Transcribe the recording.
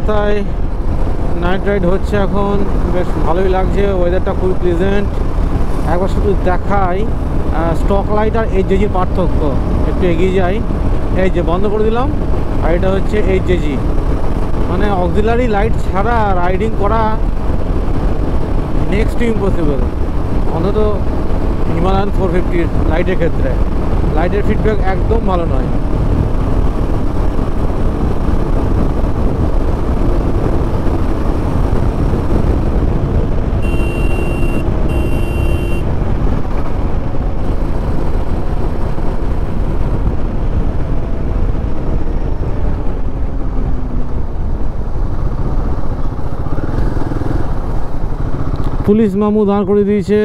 রাস্তায় night ride হচ্ছে এখন, বেশ ভালোই লাগছে, ওয়েদারটা খুবই প্লেজেন্ট। একবার শুধু দেখাই স্টক লাইট আর এইচজেজির পার্থক্য। একটু এগিয়ে যাই, এই যে বন্ধ করে দিলাম, আর এটা হচ্ছে এইচজেজি। মানে অক্সিলারি লাইট ছাড়া রাইডিং করা নেক্সট টু ইম্পসিবল, অন্তত হিমালয়ান 450 লাইটের ক্ষেত্রে। লাইটের ফিডব্যাক একদম ভালো নয়। পুলিশ মামু দাঁড় করে দিয়েছে।